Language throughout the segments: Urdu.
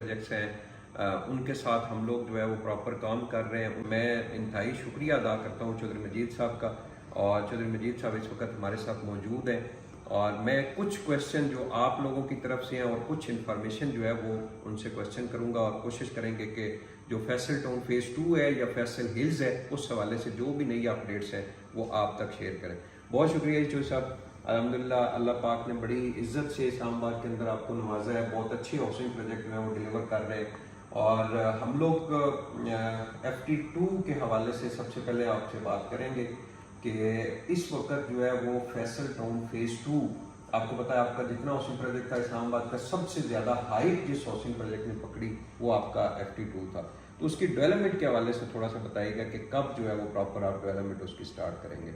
پروجیکٹس ہیں ان کے ساتھ ہم لوگ جو ہے وہ پراپر کام کر رہے ہیں. میں انتہائی شکریہ ادا کرتا ہوں چودھری مجید صاحب کا, اور چودھری مجید صاحب اس وقت ہمارے ساتھ موجود ہیں, اور میں کچھ کویشچن جو آپ لوگوں کی طرف سے ہیں اور کچھ انفارمیشن جو ہے وہ ان سے کویشچن کروں گا, اور کوشش کریں گے کہ جو فیصل ٹاؤن فیز 2 ہے یا فیصل ہلز ہے اس حوالے سے جو بھی نئی اپڈیٹس ہیں وہ آپ تک شیئر کریں. بہت شکریہ چودھری صاحب. الحمدللہ اللہ پاک نے بڑی عزت سے اسلام آباد کے اندر آپ کو نوازا ہے, بہت اچھے ہاؤسنگ پروجیکٹ جو ہے وہ ڈیلیور کر رہے ہیں. اور ہم لوگ FT2 کے حوالے سے سب سے پہلے آپ سے بات کریں گے کہ اس وقت جو ہے وہ فیصل ٹاؤن فیز 2, آپ کو پتا ہے آپ کا جتنا ہاؤسنگ پروجیکٹ تھا اسلام آباد کا سب سے زیادہ ہائٹ جس ہاؤسنگ پروجیکٹ نے پکڑی وہ آپ کا FT2 تھا. تو اس کی ڈیولپمنٹ کے حوالے سے تھوڑا سا بتائیے گا کہ کب جو ہے وہ پراپر آپ ڈیولپمنٹ اس کی سٹارٹ کریں گے.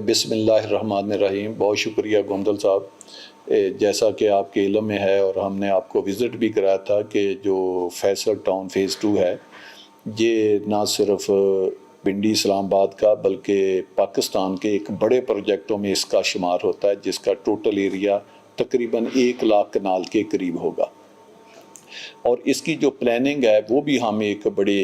بسم اللہ الرحمن الرحیم. بہت شکریہ گوندل صاحب. جیسا کہ آپ کے علم میں ہے اور ہم نے آپ کو وزٹ بھی کرایا تھا کہ جو فیصل ٹاؤن فیز 2 ہے یہ نہ صرف پنڈی اسلام آباد کا بلکہ پاکستان کے ایک بڑے پروجیکٹوں میں اس کا شمار ہوتا ہے, جس کا ٹوٹل ایریا تقریباً 1 لاکھ کنال کے قریب ہوگا. اور اس کی جو پلاننگ ہے وہ بھی ہم ایک بڑے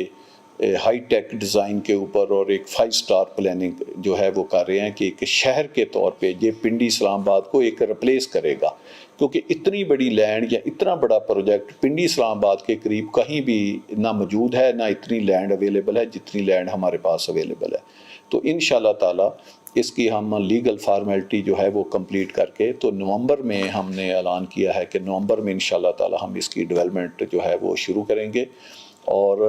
ہائی ٹیک ڈیزائن کے اوپر اور ایک 5 سٹار پلاننگ جو ہے وہ کر رہے ہیں کہ ایک شہر کے طور پہ یہ پنڈی اسلام آباد کو ایک ریپلیس کرے گا, کیونکہ اتنی بڑی لینڈ یا اتنا بڑا پروجیکٹ پنڈی اسلام آباد کے قریب کہیں بھی نہ موجود ہے, نہ اتنی لینڈ اویلیبل ہے جتنی لینڈ ہمارے پاس اویلیبل ہے. تو انشاءاللہ تعالی اس کی ہم لیگل فارمیلٹی جو ہے وہ کمپلیٹ کر کے تو نومبر میں ہم نے اعلان کیا ہے کہ نومبر میں انشاءاللہ تعالی ہم اس کی ڈیولپمنٹ جو ہے وہ شروع کریں گے. اور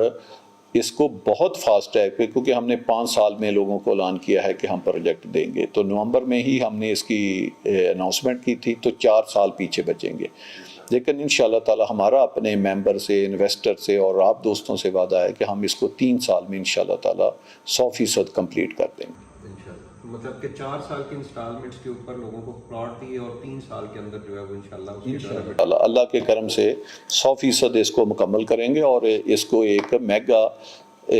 اس کو بہت فاسٹ ہے کیونکہ ہم نے 5 سال میں لوگوں کو اعلان کیا ہے کہ ہم پروجیکٹ دیں گے, تو نومبر میں ہی ہم نے اس کی اناؤنسمنٹ کی تھی, تو 4 سال پیچھے بچیں گے. لیکن انشاءاللہ تعالی ہمارا اپنے ممبر سے, انویسٹر سے اور آپ دوستوں سے وعدہ ہے کہ ہم اس کو 3 سال میں انشاءاللہ تعالی 100% کمپلیٹ کر دیں گے. مطلب کہ 4 سال کی انسٹالمنٹس کے اوپر لوگوں کو پلاٹ دیے اور 3 سال کے اندر جو ہے وہ انشاءاللہ اللہ کے کرم سے 100% اس کو مکمل کریں گے اور اس کو ایک میگا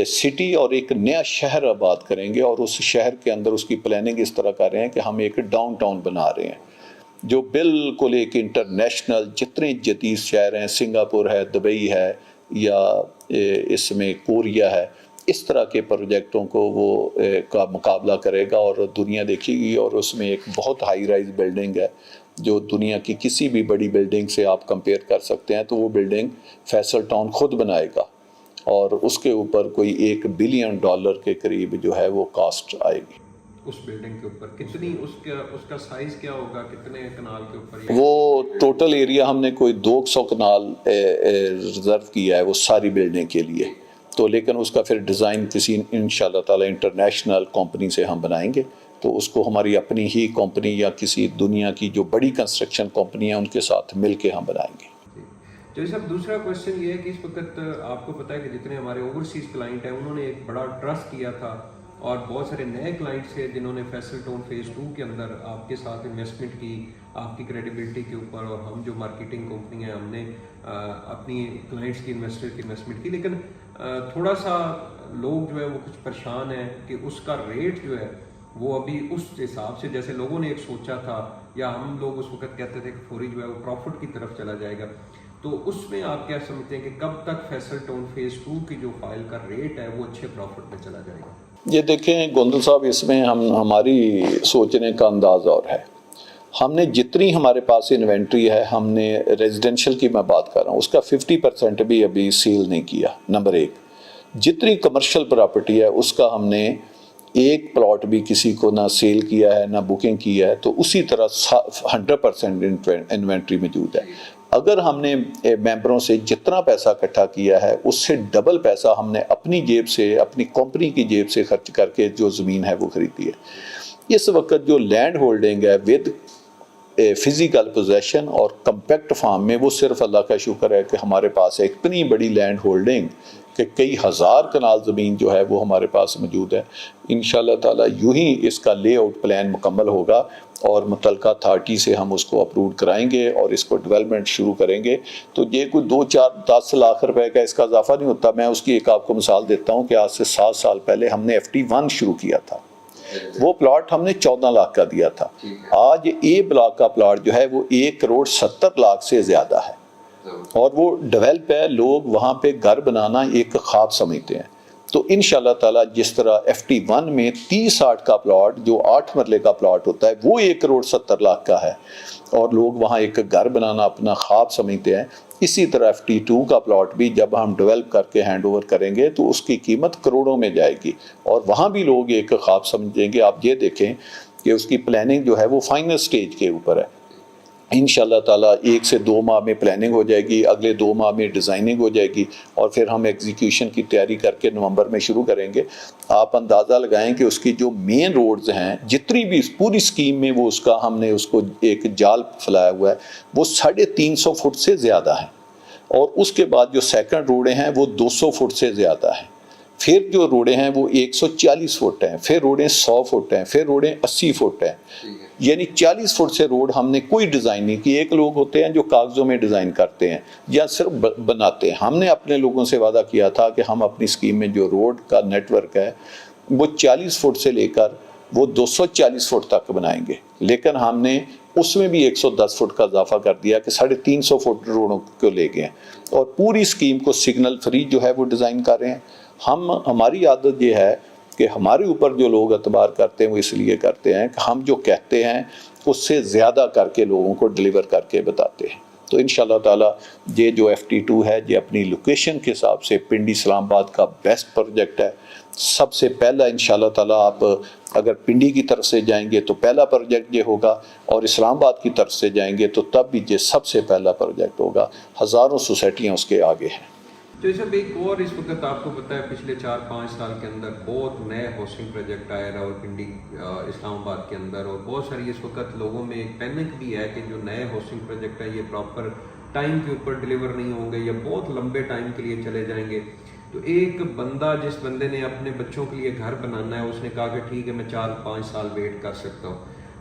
سٹی اور ایک نیا شہر آباد کریں گے. اور اس شہر کے اندر اس کی پلاننگ اس طرح کر رہے ہیں کہ ہم ایک ڈاؤن ٹاؤن بنا رہے ہیں جو بالکل ایک انٹرنیشنل جتنے جدید شہر ہیں, سنگاپور ہے, دبئی ہے, یا اس میں کوریا ہے, اس طرح کے پروجیکٹوں کو وہ کا مقابلہ کرے گا اور دنیا دیکھے گی. اور اس میں ایک بہت ہائی رائز بلڈنگ ہے جو دنیا کی کسی بھی بڑی بلڈنگ سے آپ کمپیئر کر سکتے ہیں, تو وہ بلڈنگ فیصل ٹاؤن خود بنائے گا اور اس کے اوپر کوئی $1 بلین کے قریب جو ہے وہ کاسٹ آئے گی. اس بلڈنگ کے اوپر کتنی اس کا سائز کیا ہوگا, کتنے کنال کے اوپر؟ وہ ٹوٹل ایریا ہم نے کوئی 200 کنال ریزرو کیا ہے وہ ساری بلڈنگ کے لیے. تو لیکن اس کا پھر ڈیزائن کسی انشاءاللہ تعالی انٹرنیشنل کمپنی سے ہم بنائیں گے, تو اس کو ہماری اپنی ہی کمپنی یا کسی دنیا کی جو بڑی کنسٹرکشن کمپنی ہیں ان کے ساتھ مل کے ہم بنائیں گے. چودھری صاحب دوسرا کویشچن یہ ہے کہ اس وقت آپ کو پتہ ہے کہ جتنے ہمارے اوورسیز کلائنٹ ہیں انہوں نے ایک بڑا ٹرسٹ کیا تھا, اور بہت سارے نئے کلائنٹس ہیں جنہوں نے فیصل ٹاؤن فیز 2 کے اندر آپ کے ساتھ انویسٹمنٹ کی آپ کی کریڈیبلٹی کے اوپر, اور ہم جو مارکیٹنگ کمپنی ہیں ہم نے اپنی کلائنٹس کی انویسٹر کی انویسٹمنٹ کی. لیکن تھوڑا سا لوگ جو ہے وہ کچھ پریشان ہیں کہ اس کا ریٹ جو ہے وہ ابھی اس حساب سے جیسے لوگوں نے ایک سوچا تھا, یا ہم لوگ اس وقت کہتے تھے کہ فوری جو ہے وہ پروفٹ کی طرف چلا جائے گا. تو اس میں آپ کیا سمجھتے ہیں کہ کب تک فیصل ٹاؤن فیز 2 کی جو فائل کا ریٹ ہے وہ اچھے پروفٹ میں چلا جائے گا؟ یہ دیکھیں گوندل صاحب, اس میں ہماری سوچنے کا انداز اور ہے. ہم نے جتنی ہمارے پاس انوینٹری ہے, ہم نے ریزیڈنشل کی میں بات کر رہا ہوں, اس کا 50% بھی ابھی سیل نہیں کیا. نمبر 1, جتنی کمرشل پراپرٹی ہے اس کا ہم نے ایک پلاٹ بھی کسی کو نہ سیل کیا ہے نہ بکنگ کی ہے, تو اسی طرح 100% انوینٹری موجود ہے. اگر ہم نے ممبروں سے جتنا پیسہ اکٹھا کیا ہے اس سے ڈبل پیسہ ہم نے اپنی جیب سے, اپنی کمپنی کی جیب سے خرچ کر کے جو زمین ہے وہ خریدی ہے. اس وقت جو لینڈ ہولڈنگ ہے ود فزیکل پوزیشن اور کمپیکٹ فارم میں, وہ صرف اللہ کا شکر ہے کہ ہمارے پاس ہے اتنی بڑی لینڈ ہولڈنگ کہ کئی ہزار کنال زمین جو ہے وہ ہمارے پاس موجود ہے. انشاءاللہ تعالی یوں ہی اس کا لے آؤٹ پلان مکمل ہوگا اور متعلقہ اتھارٹی سے ہم اس کو اپروو کرائیں گے اور اس کو ڈیولپمنٹ شروع کریں گے. تو یہ کوئی 2, 4, 10 لاکھ روپے کا اس کا اضافہ نہیں ہوتا. میں اس کی ایک آپ کو مثال دیتا ہوں کہ آج سے 7 سال پہلے ہم نے FT1 شروع کیا تھا, وہ پلاٹ ہم نے 14 لاکھ کا دیا تھا. آج A بلاک کا پلاٹ جو ہے وہ 1 کروڑ 70 لاکھ سے زیادہ ہے. اور وہ ڈیولپ ہے، لوگ وہاں پہ گھر بنانا ایک خواب سمجھتے ہیں. تو انشاءاللہ تعالیٰ جس طرح FT1 میں 30-60 کا پلاٹ جو 8 مرلے کا پلاٹ ہوتا ہے وہ 1,70,00,000 کا ہے اور لوگ وہاں ایک گھر بنانا اپنا خواب سمجھتے ہیں، اسی طرح FT2 کا پلاٹ بھی جب ہم ڈیولپ کر کے ہینڈ اوور کریں گے تو اس کی قیمت کروڑوں میں جائے گی اور وہاں بھی لوگ ایک خواب سمجھیں گے. آپ یہ دیکھیں کہ اس کی پلاننگ جو ہے وہ فائنل سٹیج کے اوپر ہے. انشاءاللہ تعالیٰ 1 سے 2 ماہ میں پلاننگ ہو جائے گی، اگلے 2 ماہ میں ڈیزائننگ ہو جائے گی اور پھر ہم ایگزیکیوشن کی تیاری کر کے نومبر میں شروع کریں گے. آپ اندازہ لگائیں کہ اس کی جو مین روڈز ہیں جتنی بھی پوری سکیم میں وہ اس کا ہم نے اس کو ایک جال پھیلایا ہوا ہے وہ 350 فٹ سے زیادہ ہے اور اس کے بعد جو سیکنڈ روڈیں ہیں وہ 200 فٹ سے زیادہ ہیں. پھر جو روڈیں ہیں وہ 140 فٹ ہیں، پھر روڈیں 100 فٹ ہیں، پھر روڈیں 80 فٹ ہیں. یعنی 40 فٹ سے روڈ ہم نے کوئی ڈیزائن نہیں کی. ایک لوگ ہوتے ہیں جو کاغذوں میں ڈیزائن کرتے ہیں یا صرف بناتے ہیں. ہم نے اپنے لوگوں سے وعدہ کیا تھا کہ ہم اپنی اسکیم میں جو روڈ کا نیٹ ورک ہے وہ 40 فٹ سے لے کر وہ 240 فٹ تک بنائیں گے، لیکن ہم نے اس میں بھی 110 فٹ کا اضافہ کر دیا کہ 350 فٹ روڈوں کو لے گئے اور پوری اسکیم کو سگنل فری جو ہے وہ ڈیزائن کر رہے ہیں. ہماری عادت یہ ہے کہ ہمارے اوپر جو لوگ اعتبار کرتے ہیں وہ اس لیے کرتے ہیں کہ ہم جو کہتے ہیں اس سے زیادہ کر کے لوگوں کو ڈلیور کر کے بتاتے ہیں. تو انشاءاللہ تعالیٰ یہ جو FT2 ہے یہ اپنی لوکیشن کے حساب سے پنڈی اسلام آباد کا بیسٹ پروجیکٹ ہے. سب سے پہلا انشاءاللہ تعالیٰ آپ اگر پنڈی کی طرف سے جائیں گے تو پہلا پروجیکٹ یہ ہوگا اور اسلام آباد کی طرف سے جائیں گے تو تب بھی یہ سب سے پہلا پروجیکٹ ہوگا. ہزاروں سوسائٹیاں اس کے آگے ہیں. تو یہ سب ایک اور اس وقت آپ کو پتہ ہے پچھلے 4-5 سال کے اندر بہت نئے ہاؤسنگ پروجیکٹ آئے راولپنڈی اسلام آباد کے اندر اور بہت ساری اس وقت لوگوں میں ایک پینک بھی ہے کہ جو نئے ہاؤسنگ پروجیکٹ ہیں یہ پراپر ٹائم کے اوپر ڈلیور نہیں ہوں گے یا بہت لمبے ٹائم کے لیے چلے جائیں گے. تو ایک بندہ جس بندے نے اپنے بچوں کے لیے گھر بنانا ہے اس نے کہا کہ ٹھیک ہے میں 4-5 سال ویٹ کر سکتا ہوں.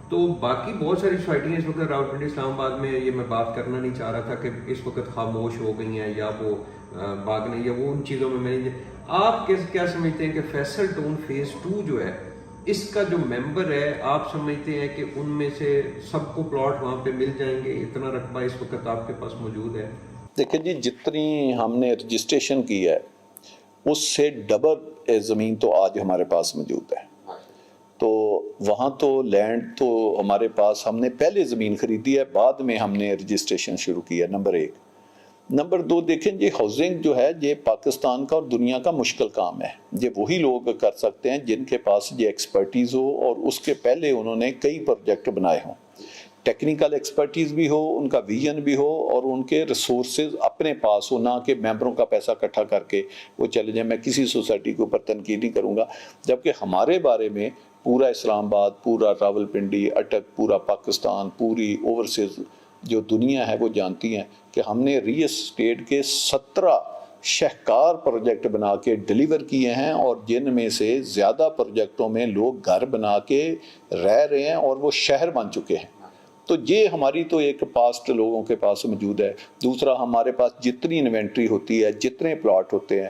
تو باقی بہت ساری سوسائٹیاں اس وقت راولپنڈی اسلام آباد میں یہ میں بات کرنا نہیں چاہ رہا تھا کہ اس وقت خاموش ہو گئی ہیں یا وہ باغنے یا وہ ان چیزوں میں نہیں. آپ کیا سمجھتے ہیں کہ فیصل ٹون فیز 2 جو ہے اس کا جو ممبر ہے آپ سمجھتے ہیں کہ ان میں سے سب کو پلاٹ وہاں پہ مل جائیں گے؟ اتنا رقبہ اس وقت آپ کے پاس موجود ہے؟ دیکھیں جی جتنی ہم نے رجسٹریشن کی ہے اس سے ڈبل زمین تو آج ہمارے پاس موجود ہے. تو وہاں تو لینڈ تو ہمارے پاس ہم نے پہلے زمین خریدی ہے بعد میں ہم نے رجسٹریشن شروع کی ہے. نمبر 1. نمبر 2 دیکھیں یہ ہاؤسنگ جو ہے یہ پاکستان کا اور دنیا کا مشکل کام ہے. یہ وہی لوگ کر سکتے ہیں جن کے پاس یہ ایکسپرٹیز ہو اور اس کے پہلے انہوں نے کئی پروجیکٹ بنائے ہوں. ٹیکنیکل ایکسپرٹیز بھی ہو، ان کا ویژن بھی ہو اور ان کے ریسورسز اپنے پاس ہو، نہ کہ ممبروں کا پیسہ اکٹھا کر کے وہ چلے جائیں. میں کسی سوسائٹی کے اوپر تنقید نہیں کروں گا، جبکہ ہمارے بارے میں پورا اسلام آباد، پورا راولپنڈی، اٹک، پورا پاکستان، پوری اوورسیز جو دنیا ہے وہ جانتی ہیں کہ ہم نے ریل اسٹیٹ کے 17 شہکار پروجیکٹ بنا کے ڈیلیور کیے ہیں اور جن میں سے زیادہ پروجیکٹوں میں لوگ گھر بنا کے رہ رہے ہیں اور وہ شہر بن چکے ہیں. تو یہ ہماری تو ایک پاسٹ لوگوں کے پاس موجود ہے. دوسرا ہمارے پاس جتنی انوینٹری ہوتی ہے، جتنے پلاٹ ہوتے ہیں،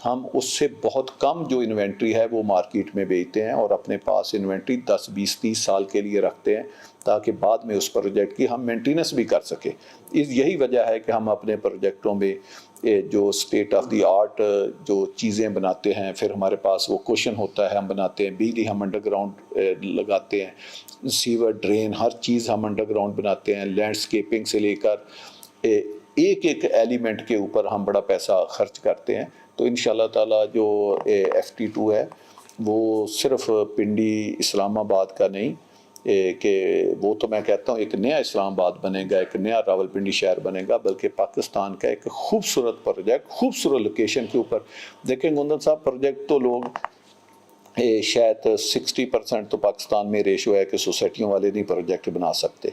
ہم اس سے بہت کم جو انوینٹری ہے وہ مارکیٹ میں بیچتے ہیں اور اپنے پاس انوینٹری 10 20 30 سال کے لیے رکھتے ہیں تاکہ بعد میں اس پروجیکٹ کی ہم مینٹیننس بھی کر سکیں. یہی وجہ ہے کہ ہم اپنے پروجیکٹوں میں جو اسٹیٹ آف دی آرٹ جو چیزیں بناتے ہیں، پھر ہمارے پاس وہ کوشن ہوتا ہے ہم بناتے ہیں، بجلی ہم انڈر گراؤنڈ لگاتے ہیں، سیور ڈرین ہر چیز ہم انڈر گراؤنڈ بناتے ہیں. لینڈسکیپنگ سے لے کر ایک ایک ایلیمنٹ کے اوپر ہم بڑا پیسہ خرچ کرتے ہیں. تو انشاءاللہ تعالیٰ جو FT2 ہے وہ صرف پنڈی اسلام آباد کا نہیں کہ وہ تو میں کہتا ہوں ایک نیا اسلام آباد بنے گا، ایک نیا راولپنڈی شہر بنے گا، بلکہ پاکستان کا ایک خوبصورت پروجیکٹ خوبصورت لوکیشن کے اوپر. دیکھیں گوندل صاحب پروجیکٹ تو لوگ شاید 60% تو پاکستان میں ریشو ہے کہ سوسائٹیوں والے نہیں پروجیکٹ بنا سکتے،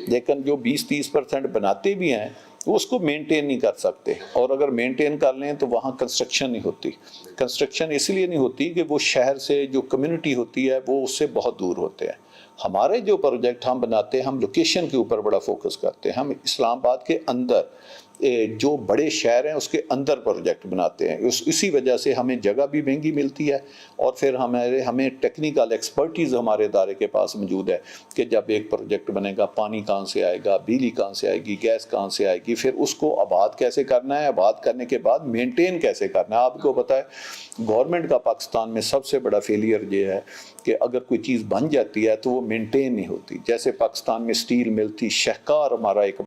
لیکن جو 20-30% بناتے بھی ہیں وہ اس کو مینٹین نہیں کر سکتے، اور اگر مینٹین کر لیں تو وہاں کنسٹرکشن نہیں ہوتی. کنسٹرکشن اس لیے نہیں ہوتی کہ وہ شہر سے جو کمیونٹی ہوتی ہے وہ اس سے بہت دور ہوتے ہیں. ہمارے جو پروجیکٹ ہم بناتے ہیں ہم لوکیشن کے اوپر بڑا فوکس کرتے ہیں. ہم اسلام آباد کے اندر جو بڑے شہر ہیں اس کے اندر پروجیکٹ بناتے ہیں. اسی وجہ سے ہمیں جگہ بھی مہنگی ملتی ہے اور پھر ہمیں ٹیکنیکل ایکسپرٹیز ہمارے ادارے کے پاس موجود ہے کہ جب ایک پروجیکٹ بنے گا پانی کہاں سے آئے گا, بجلی کہاں سے آئے گی, گیس کہاں سے آئے گی, پھر اس کو آباد کیسے کرنا ہے, آباد کرنے کے بعد مینٹین کیسے کرنا ہے. آپ کو پتہ ہے گورنمنٹ کا پاکستان میں سب سے بڑا فیلئر یہ ہے کہ اگر کوئی چیز بن جاتی ہے تو وہ مینٹین نہیں ہوتی. جیسے پاکستان میں سٹیل مل تھی, شہکار ہمارا ایک